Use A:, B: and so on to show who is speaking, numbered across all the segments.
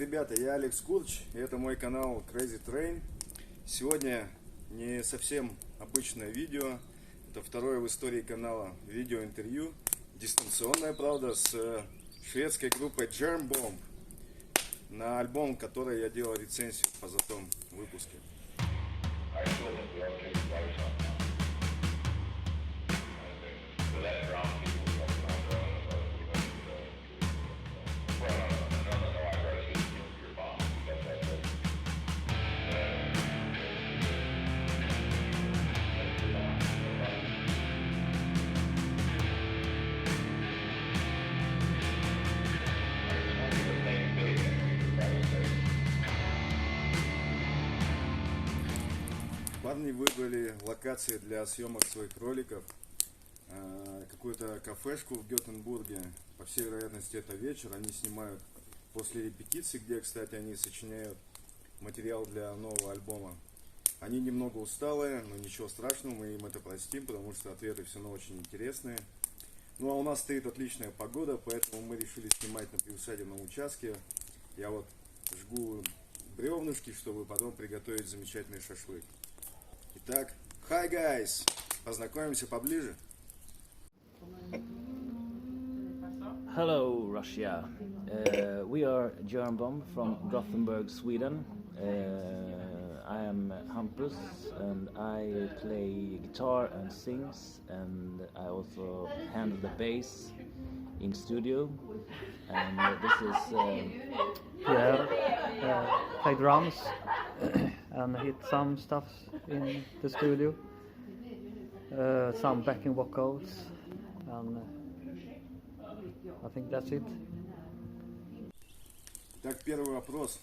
A: ребята, я Алекс Курч, и это мой канал Crazy Train. Сегодня не совсем обычное видео, это второе в истории канала видеоинтервью, дистанционное, правда, с шведской группой Germ Bomb на альбом, который я делал рецензию в позатом выпуске. Парни выбрали локации для съемок своих роликов. Какую-то кафешку в Гетенбурге. По всей вероятности это вечер. Они снимают после репетиции, где, кстати, они сочиняют материал для нового альбома. Они немного усталые, но ничего страшного, мы им это простим, потому что ответы все равно очень интересные. Ну а у нас стоит отличная погода, поэтому мы решили снимать на приусадебном участке. Я вот жгу бревнышки, чтобы потом приготовить замечательный шашлык. Итак, hi guys! Познакомимся поближе.
B: Hello, Russia. We are Germ Bomb from Gothenburg, Sweden. I am Hampus and I play guitar and sings, and I also handle the bass in studio. And this is
C: Pierre, play drums and hit some stuff in the studio, some backing vocals, and I think that's it.
A: Итак, первый вопрос.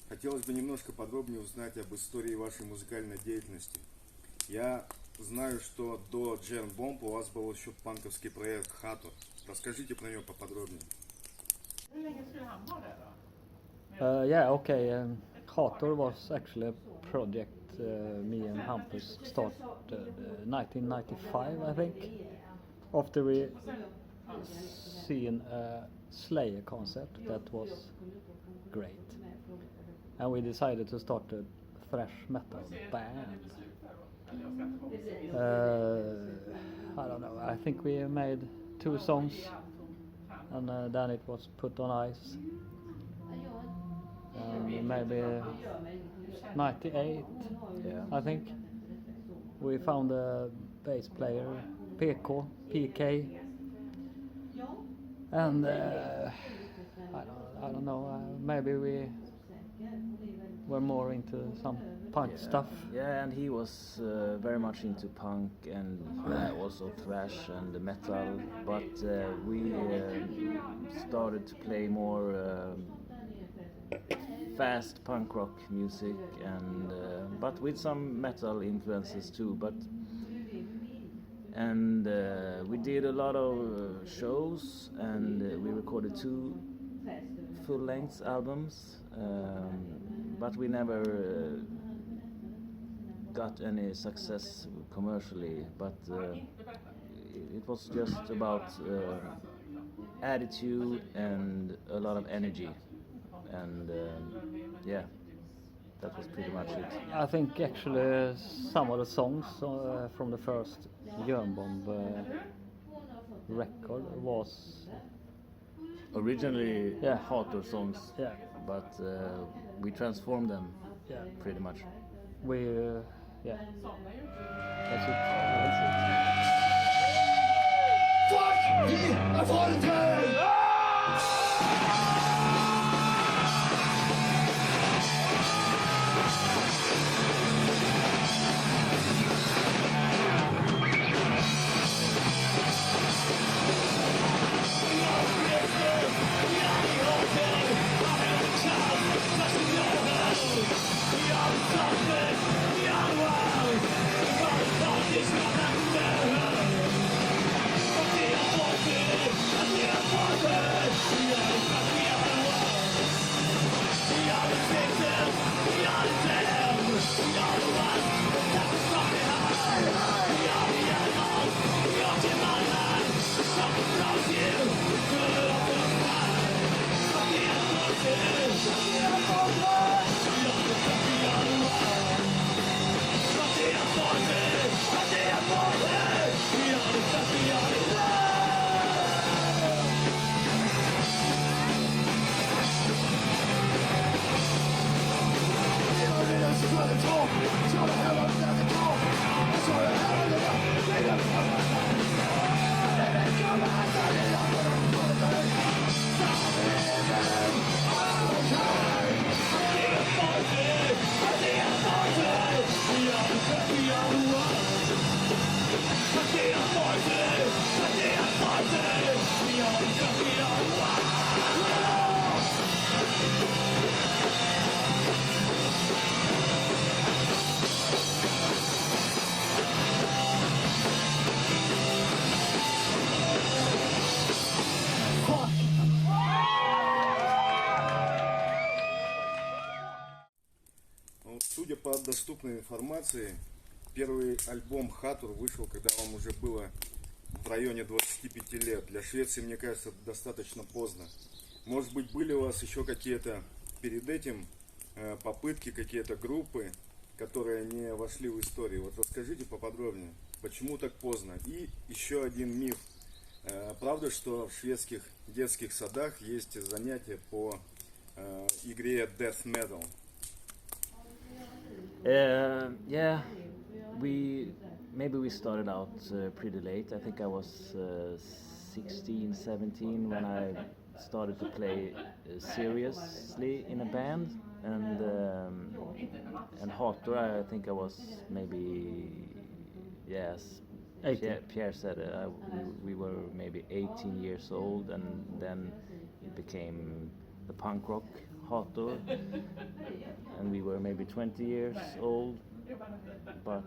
A: Хотелось бы немножко подробнее узнать об истории вашей музыкальной деятельности. Я знаю, что до Germ Bomb у вас был еще панковский проект Hator. Расскажите про него поподробнее.
C: Hator was actually a project me and Hampus started 1995, I think, after we seen a Slayer concert that was great, and we decided to start a thrash metal band. I don't know, I think we made 2 songs and then it was put on ice. Maybe 98, I think. We found a bass player, PK, and I don't know, maybe we were more into some punk stuff.
B: yeah, and he was very much into punk and also thrash and metal, but we started to play more fast punk rock music, and but with some metal influences too. We did a lot of shows, and we recorded 2 full-length albums, but we never got any success commercially. But it was just about attitude and a lot of energy. And yeah, that was pretty much it.
C: I think actually some of the songs from the first Germ Bomb record was
B: Originally Hator songs,
C: yeah,
B: but we transformed them pretty much.
C: we yeah, that's it.
D: Fuck the authority! Yeah.
A: доступной информации, первый альбом Хатур вышел, когда вам уже было в районе 25 лет. Для Швеции, мне кажется, достаточно поздно. Может быть, были у вас еще какие-то перед этим попытки, какие-то группы, которые не вошли в историю. Вот расскажите поподробнее, почему так поздно. И еще один миф. Правда, что в шведских детских садах есть занятия по игре Death Metal?
B: Yeah, maybe we started out pretty late. I think I was 16, 17 when I started to play seriously in a band, and Hator, I think I was maybe, yes.
C: 18.
B: Pierre said we were maybe 18 years old, and then it became the punk rock Hator, and we were maybe 20 years old. But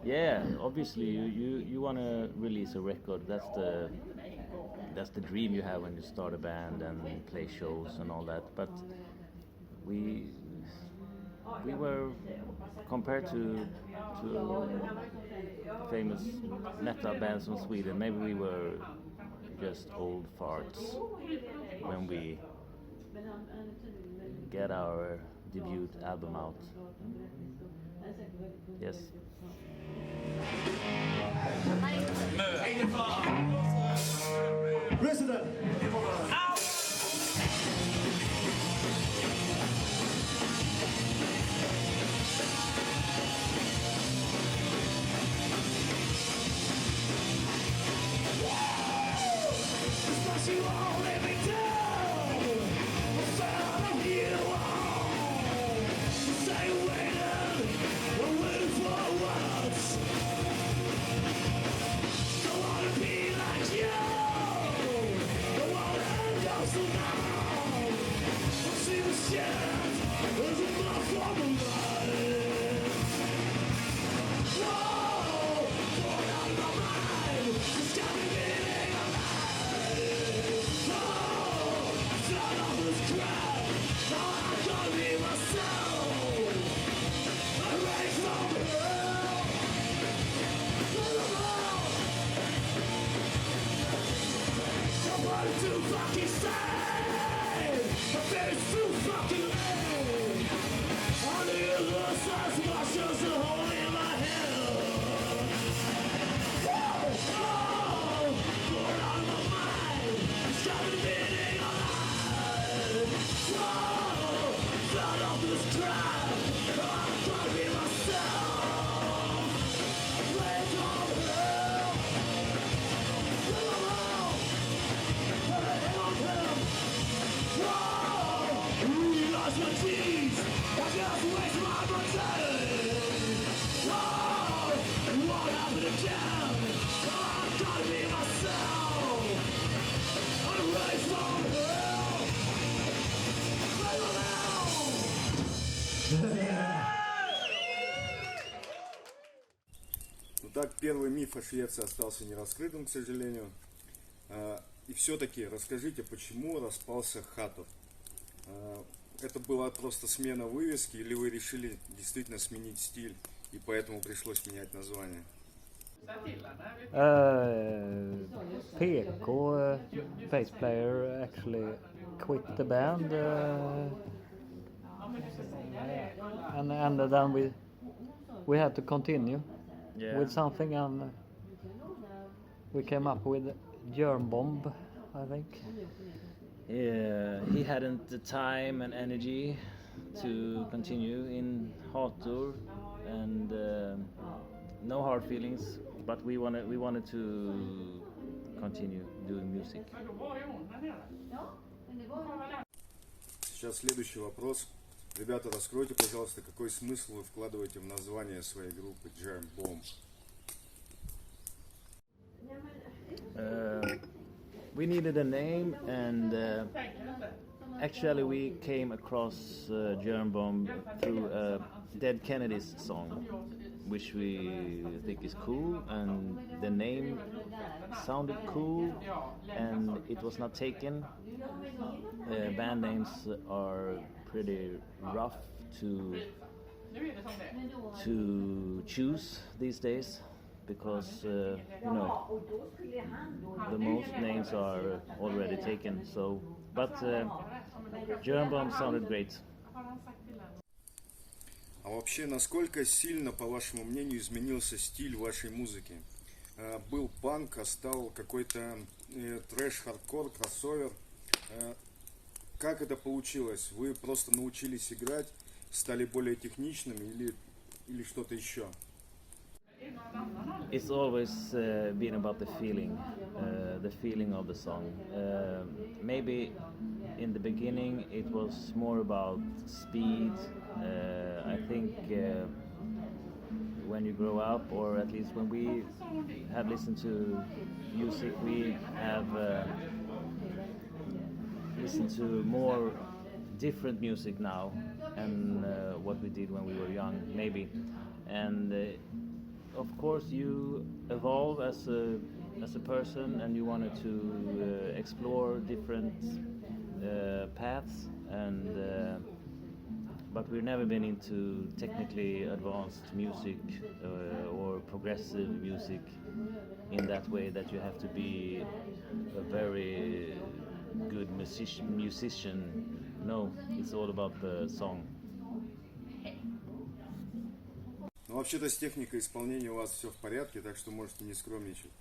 B: yeah, obviously you want to release a record. That's the dream you have when you start a band and play shows and all that. But we were, compared to famous metal bands from Sweden, maybe we were just old farts when we get our debut album out. Yes.
D: Resident. You all let me down. I found you all. Stay waiting, I'm waiting for what? Don't wanna be like you. Don't wanna end up so now. I see the shit. There's a motherfucker life. Whoa, going out of my mind. It's got me feeling alive. Too fucking sad. My face too fucking lame. I need the size of my shoes to hold in my hand. Oh, going out of my mind. It's got me beating alive. Whoa, fell off this trap. I'm trying to be myself. Legs on hell. My teeth, I just waste my birthday. Whoa, what happened again? I'm trying to be myself. I'm ready for hell.
A: Ну так, первый миф о Швеции остался нераскрытым, к сожалению. И все-таки расскажите, почему распался Хатор? Это была просто смена вывески, или вы решили действительно сменить стиль, и поэтому пришлось менять название?
C: PK, bass player, actually quit the band, and then we had to continue with something, and we came up with Germ Bomb, I think.
B: Yeah, he hadn't the time and energy to continue in Hator, and no hard feelings, but we wanted to continue doing music.
A: Сейчас следующий вопрос. Ребята, раскройте, пожалуйста, какой смысл вы вкладываете в название своей группы Germ Bomb?
B: We needed a name, and actually we came across Germ Bomb through Dead Kennedys song, which we think is cool, and the name sounded cool, and it was not taken. Band names are pretty rough to to choose these days because the most names are already taken. So, but German Bomb sounded great.
A: А вообще, насколько сильно, по вашему мнению, изменился стиль вашей музыки? Был панк, а стал какой-то трэш-хардкор, кроссовер. Как это получилось? Вы просто научились играть, стали более техничными или что-то еще?
B: It's always been about the feeling of the song. Maybe in the beginning it was more about speed. I think when you grow up, or at least when we have listened to music, we have listened to more different music now and what we did when we were young, maybe. And of course you evolve as a person, and you wanted to explore different paths, and but we've never been into technically advanced music or progressive music in that way that you have to be a very good musician. No, it's all about the song.
A: Ну, вообще-то с техникой исполнения у вас все в порядке, так что можете не скромничать.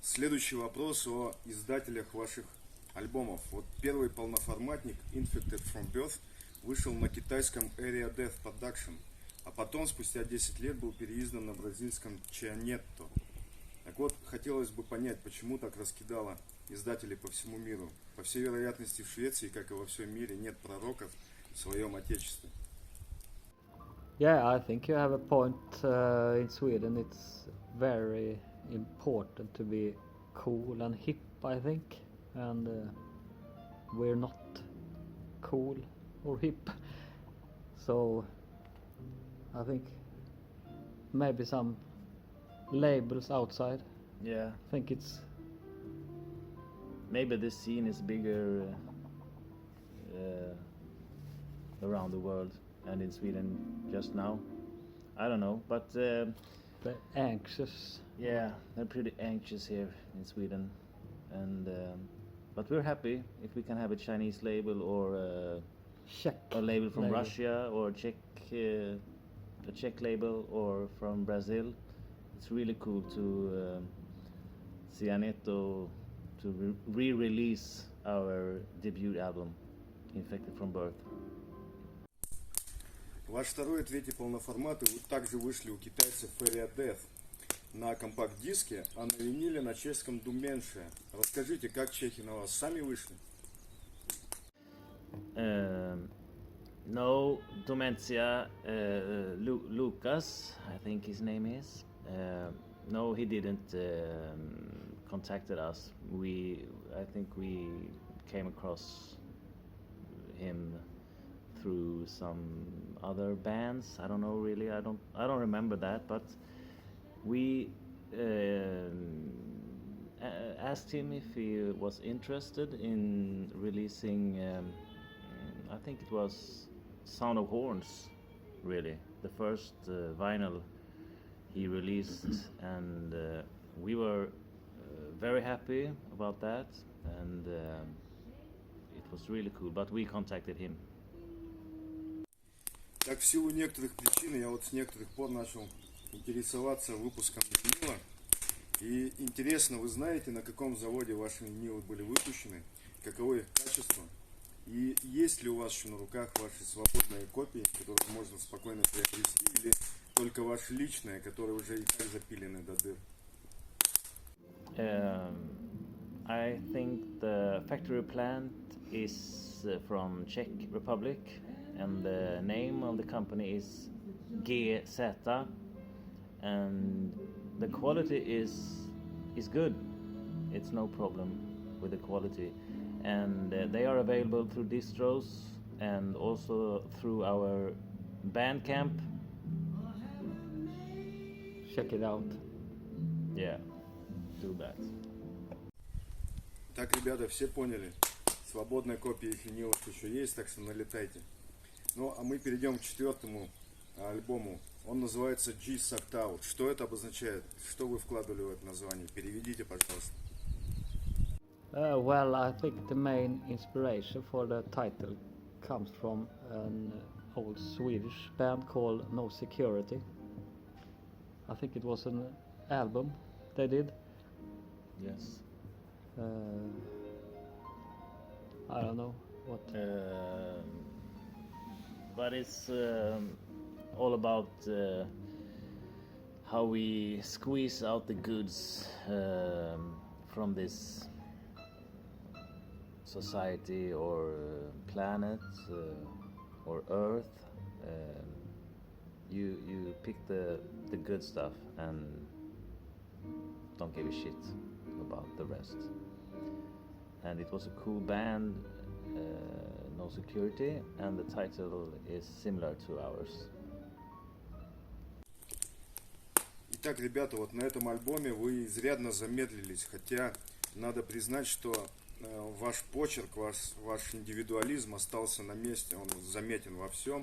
A: Следующий вопрос о издателях ваших альбомов. Вот первый полноформатник Infected from Birth вышел на китайском Area Death Production, а потом, спустя 10 лет, был переиздан на бразильском Cianetto. Так вот, хотелось бы понять, почему так раскидало издателей по всему миру. По всей вероятности, в Швеции, как и во всем мире, нет пророков в своем отечестве.
C: Yeah, I think you have a point. In Sweden, it's very important to be cool and hip, I think, and we're not cool or hip. So I think maybe some labels outside.
B: Yeah,
C: I think it's
B: maybe this scene is bigger around the world and in Sweden just now. I don't know, but
C: the anxious.
B: yeah, they're pretty anxious here in Sweden, and but we're happy if we can have a Chinese label or
C: Czech
B: a label from
C: label.
B: Russia, or a Czech label, or from Brazil. It's really cool to Cianetto to re-release our debut album, Infected from Birth.
A: Ваш второй и третий полноформаты вы также вышли у китайцев Area Death на компакт-диске, а на виниле на чешском Dumenche. Расскажите, как чехи на вас сами вышли?
B: No, Dementia, Lucas, I think his name is. No, he didn't contacted us. I think we came across him through some other bands. I don't know really. I don't remember that, but we asked him if he was interested in releasing. I think it was Sound of Horns, really, the first vinyl he released, and we were very happy about that, and it was really cool. But we contacted him.
A: Так, в силу некоторых причин я вот с некоторых пор начал интересоваться выпуском винила. И интересно, вы знаете, на каком заводе ваши винилы были выпущены, каково их качество, и есть ли у вас еще на руках ваши свободные копии, которые можно спокойно приобрести, или только ваши личные, которые уже и так запилены до дыр?
B: I think the factory plant is from Czech Republic, and the name of the company is GZ, and the quality is good. It's no problem with the quality, and they are available through distros and also through our Bandcamp.
C: Check it out.
B: Yeah, do that.
A: Так, ребята, все поняли. Свободная копия их винилов еще есть, так что налетайте. Ну, а мы перейдем к четвертому альбому. Он называется G Sucked Out. Что это обозначает? Что вы вкладывали в это название? Переведите, пожалуйста.
C: Well, I think the main inspiration for the title comes from an old Swedish band called No Security. I think it was an album they did.
B: Yes.
C: I don't know what.
B: But it's all about how we squeeze out the goods from this society or planet or Earth. You pick the good stuff and don't give a shit about the rest. And it was a cool band, No Security, and the title is similar to ours.
A: Итак, ребята, вот на этом альбоме вы изрядно замедлились, хотя надо признать, что ваш почерк, ваш индивидуализм остался на месте, он заметен во всем.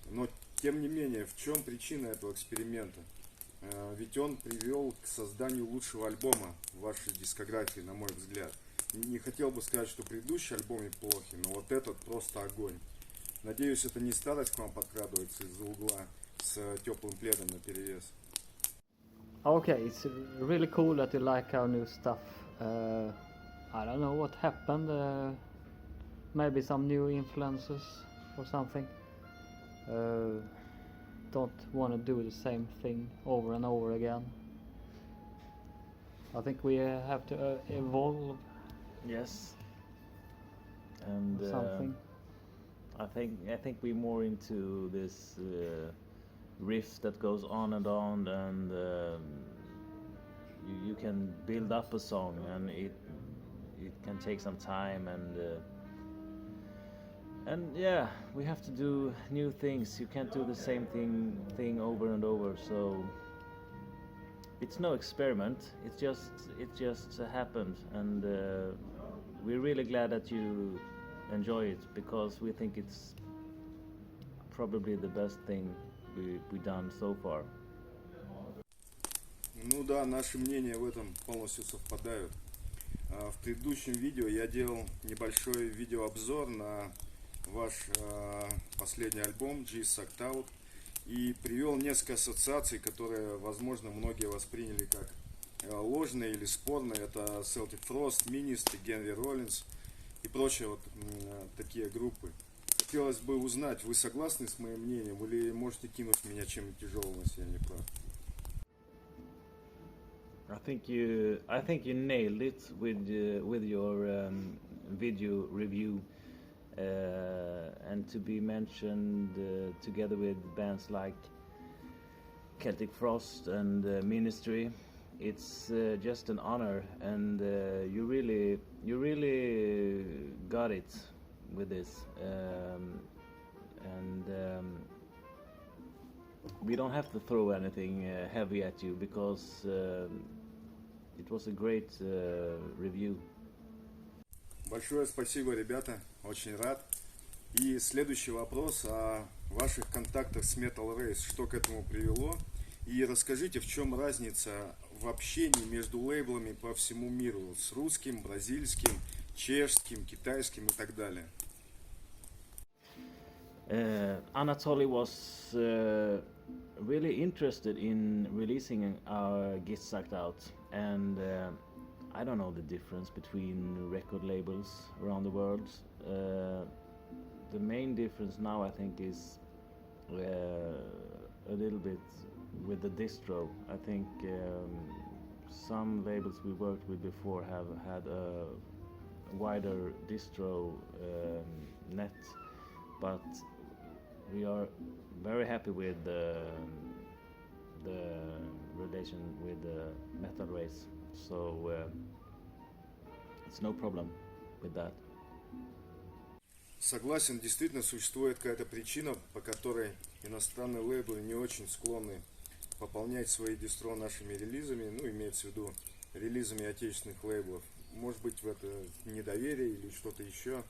A: Но, тем не менее, в чем причина этого эксперимента? Ведь он привел к созданию лучшего альбома в вашей дискографии, на мой взгляд. Не хотел бы сказать, что предыдущие альбомы плохи, но вот этот просто огонь. Надеюсь, это не старость к вам подкрадывается из-за угла с теплым пледом наперевес.
C: Okay, it's really cool that you like our new stuff. I don't know what happened. Maybe some new influences or something. Don't want to do the same thing over and over again. I think we have to evolve.
B: Yes. And
C: Something.
B: I think we're more into this riff that goes on, and you can build up a song, and it can take some time, and yeah, we have to do new things. You can't do the same thing over and over. So it's no experiment. It just happened, and we're really glad that you enjoy it, because we think it's probably the best thing we've done so far.
A: Ну да, наши мнения в этом полностью совпадают. В предыдущем видео я делал небольшой видеообзор на ваш последний альбом G Sucked Out и привел несколько ассоциаций, которые, возможно, многие восприняли как ложные или спорные. Это Celtic Frost, Ministry, Генри Роллинс и прочие вот такие группы. Хотелось бы узнать, вы согласны с моим мнением или можете кинуть меня чем-нибудь тяжелым, если я не прав?
B: I think you nailed it with your video review, and to be mentioned together with bands like Celtic Frost and Ministry. It's just an honor, and you really got it with this, and we don't have to throw anything heavy at you, because it was a great review.
A: Большое спасибо, ребята, очень рад. И следующий вопрос о ваших контактах с Metal Race, что к этому привело, и расскажите, в чем разница в общении между лейблами по всему миру, с русским, бразильским, чешским, китайским и так далее.
B: Anatoly was really interested in releasing our Get Sucked Out, and I don't know the difference between record labels around the world. The main difference now, I think, is a little bit with the distro. I think some labels we worked with before have had a wider distro net, but we are very happy with the relation with Metal Race, so it's no problem with that.
A: Согласен, действительно существует какая-то причина, по которой иностранные лейблы не очень склонны пополнять свои дистро нашими релизами, ну, имеется в виду релизами отечественных лейблов. Может быть, в это недоверие или что-то еще.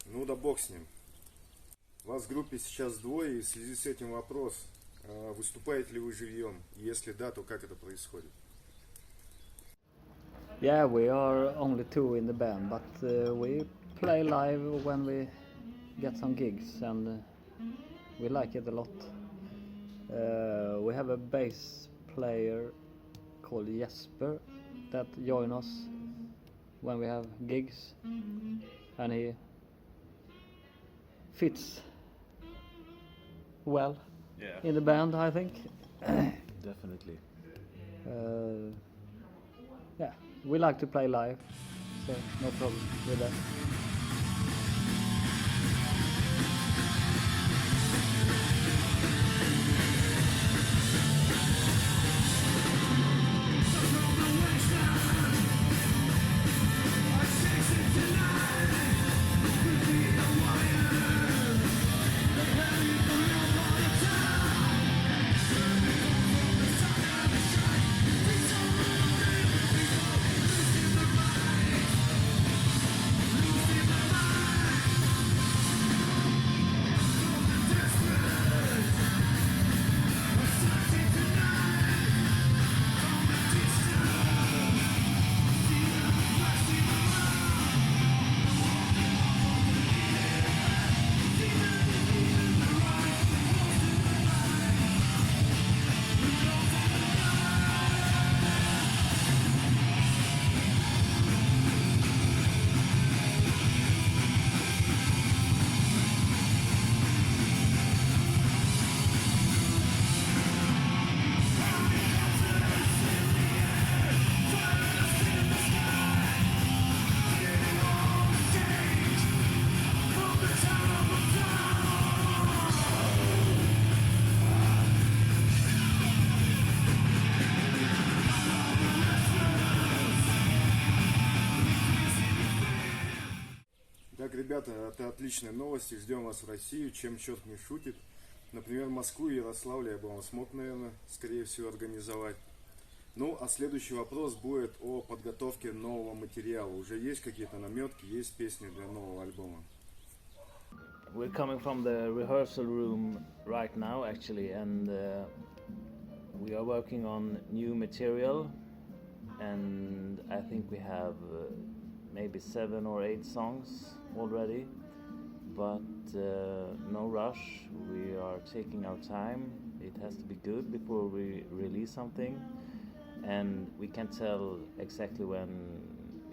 A: Ну да бог с ним. Вас в группе сейчас двое, и в связи с этим вопрос. Выступаете ли вы живьем? Если да, то как это происходит?
C: Yeah, we are only two in the band, but we play live when we get some gigs, and we like it a lot. We have a bass player called Jesper that join us when we have gigs, and he fits well in the band, I think.
B: Definitely.
C: Yeah, we like to play live, so no problem with that.
A: Так, ребята, это отличные новости. Ждем вас в Россию. Чем черт не шутит. Например, Москву и Ярославль я бы вам смог, наверное, скорее всего, организовать. Ну, а следующий вопрос будет о подготовке нового материала. Уже есть какие-то наметки, есть песни для нового альбома?
B: We're coming from the rehearsal room right now, actually, and we are working on new material. And I think we have maybe 7 or 8 songs already, but no rush. We are taking our time. It has to be good before we release something, and we can't tell exactly when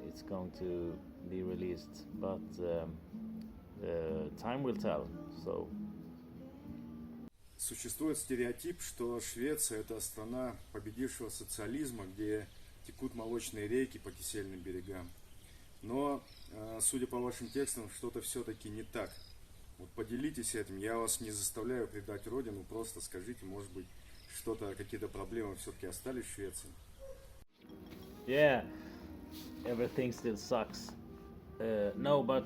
B: it's going to be released, but time will tell. So
A: Существует стереотип, что Швеция – это страна победившего социализма, где текут молочные реки по кисельным берегам. Но, судя по вашим текстам, что-то все-таки не так. Вот поделитесь этим, я вас не заставляю предать родину, просто скажите, может быть, что-то, какие-то проблемы все-таки остались в Швеции?
B: yeah, everything still sucks. No, but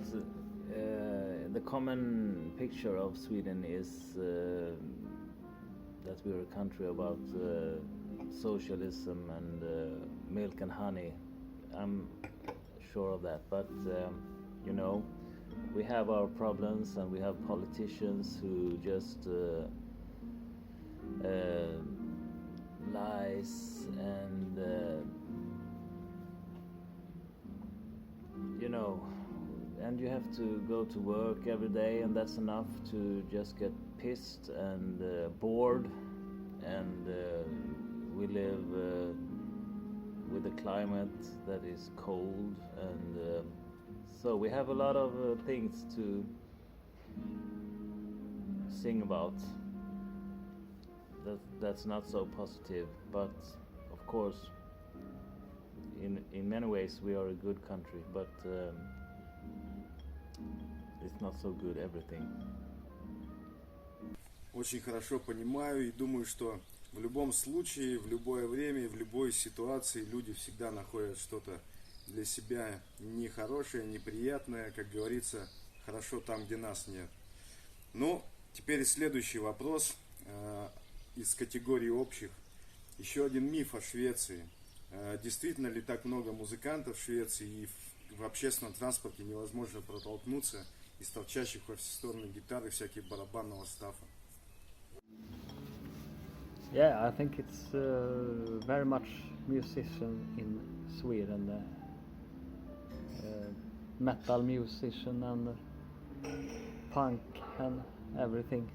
B: the common picture of Sweden is that we're a country about socialism and milk and honey. I'm sure of that, but you know, we have our problems, and we have politicians who just lies and you know, and you have to go to work every day, and that's enough to just get pissed and bored, and we live with a climate that is cold, and so we have a lot of things to sing about. That's not so positive, but of course, in many ways we are a good country, but it's not so good everything.
A: Очень хорошо понимаю и думаю, что в любом случае, в любое время, в любой ситуации люди всегда находят что-то для себя нехорошее, неприятное, как говорится, хорошо там, где нас нет. Ну, теперь следующий вопрос из категории общих. Еще один миф о Швеции. Действительно ли так много музыкантов в Швеции и в общественном транспорте невозможно протолкнуться из торчащих во все стороны гитары, всякие барабанного стафа.
C: Yeah, I think it's very much musician in Sweden, metal musician and punk and everything.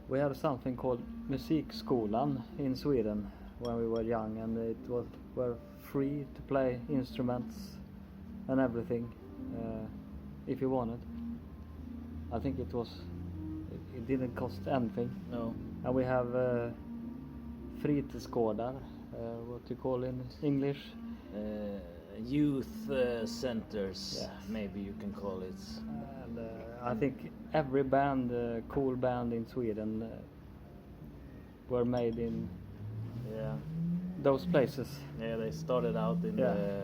C: We had something called Musikskolan in Sweden when we were young, and it was were free to play instruments and everything if you wanted. I think it didn't cost anything.
B: No.
C: And we have fritidsgårdar, what you call in English.
B: Youth centers,
C: Yes.
B: maybe you can call it.
C: And I think every band, cool band in Sweden, were made in
B: Yeah.
C: those places.
B: Yeah, they started out in
C: Yeah.
B: the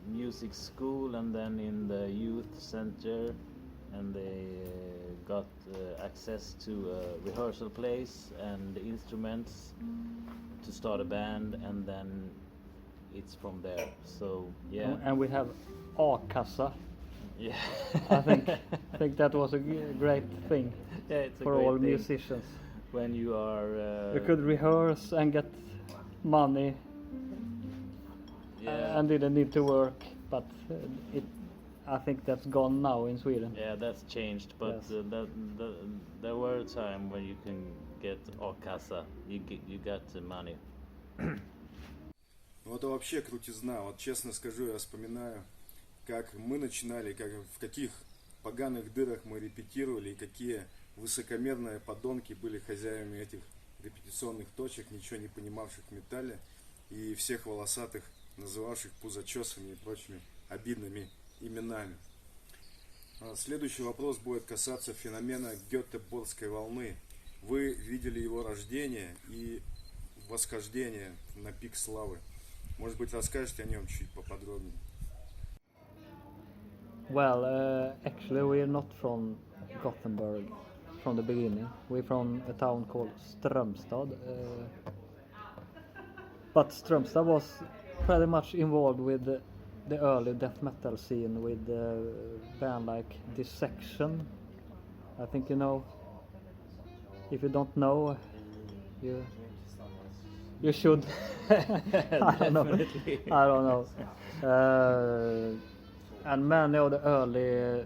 B: music school and then in the youth center, and they got access to a rehearsal place and instruments to start a band, and then it's from there. So yeah,
C: And we have A-kassa.
B: yeah.
C: I think that was a great thing
B: Yeah, it's a
C: for
B: great
C: all
B: thing
C: musicians.
B: when you are.
C: You could rehearse and get money
B: Yeah.
C: and didn't need to work, but I think that's gone now in Sweden.
B: Yeah, that's changed, but
C: Yes.
B: there were a time when you can get a-kassa, you got the money.
A: Ну это вообще крутизна. Вот честно скажу, я вспоминаю, как мы начинали, как, в каких поганых дырах мы репетировали, и какие высокомерные подонки были хозяевами этих репетиционных точек, ничего не понимавших в металле, и всех волосатых, называвших пузочесами и прочими обидными именами. Следующий вопрос будет касаться феномена Гетеборгской волны. Вы видели его рождение и восхождение на пик славы. Может быть, расскажете о нем чуть поподробнее?
C: Well, actually we're not from Gothenburg from the beginning. We're from a town called Strömstad. But Strömstad was pretty much involved with the early death metal scene with a band like Dissection. I think you know. If you don't know, you should. I don't know.
B: Definitely.
C: I don't know. And many of the early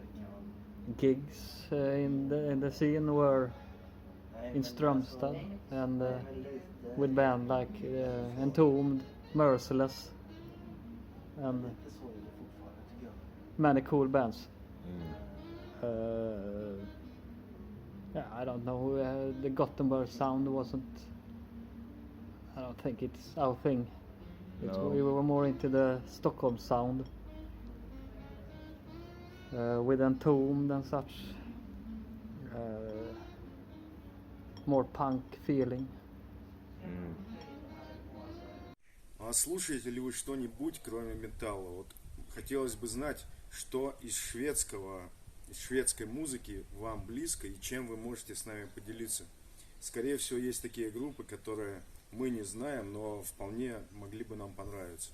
C: gigs in the scene were in Strömstad, and with bands like Entombed, Merciless, and many cool bands. Yeah, I don't know. The Gothenburg sound wasn't. I don't think it's our thing.
B: No.
C: We were more into the Stockholm sound, with Entombed and such. More punk feeling.
A: А слушаете ли вы что-нибудь, кроме металла? Вот хотелось бы знать, что из шведской музыки вам близко и чем вы можете с нами поделиться. Скорее всего, есть такие группы, которые мы не знаем, но вполне могли бы нам понравиться.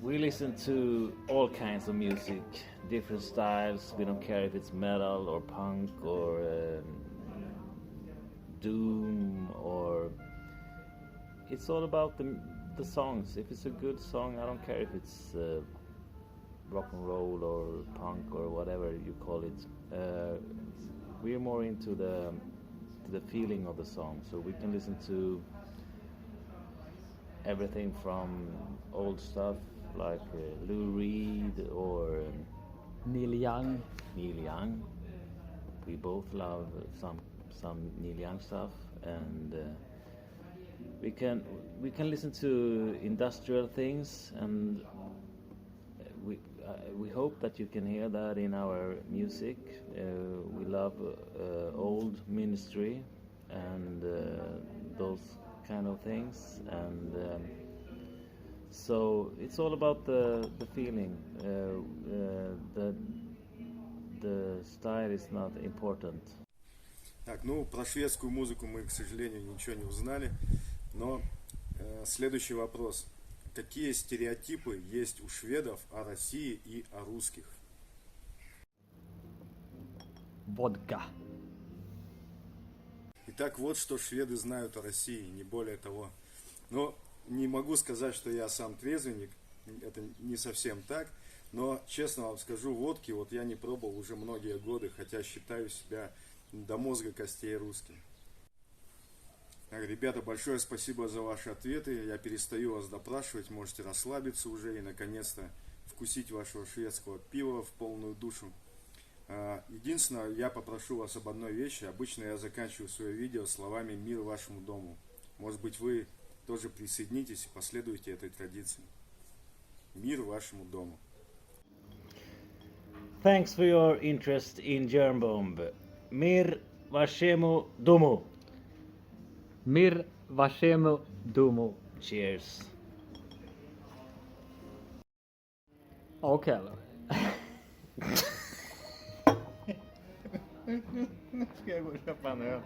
B: We listen to all kinds of music, different styles. We don't care if it's metal or punk or doom, or it's all about the songs. If it's a good song, I don't care if it's rock and roll or punk or whatever you call it. We're more into the feeling of the song, so we can listen to everything from old stuff like Lou Reed or
C: Neil Young.
B: Neil Young. We both love some Neil Young stuff, and we can listen to industrial things, and we hope that you can hear that in our music. We love old Ministry and those kind of things, and so it's all about the feeling. The style is not important.
A: Так, ну, про шведскую музыку мы, к сожалению, ничего не узнали, но следующий вопрос. какие стереотипы есть у шведов о России и о русских.
C: Vodka.
A: Итак, вот что шведы знают о России, не более того. Но не могу сказать, что я сам трезвенник, это не совсем так. Но, честно вам скажу, водки вот я не пробовал уже многие годы, хотя считаю себя до мозга костей русским. Так, ребята, большое спасибо за ваши ответы. Я перестаю вас допрашивать, можете расслабиться уже и наконец-то вкусить вашего шведского пива в полную душу. Единственное, я попрошу вас об одной вещи. Обычно я заканчиваю свое видео словами «Мир вашему дому». Может быть, вы тоже присоединитесь и последуете этой традиции. Мир вашему дому.
B: Thanks for your interest in Germ Bomb. Mir вашему дому.
C: Mir вашему дому.
B: Cheers.
C: Okej då.
B: Ska jag gå och köpa en öl?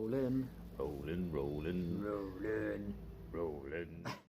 C: Rolling.
B: Rolling, rolling, rolling, rolling.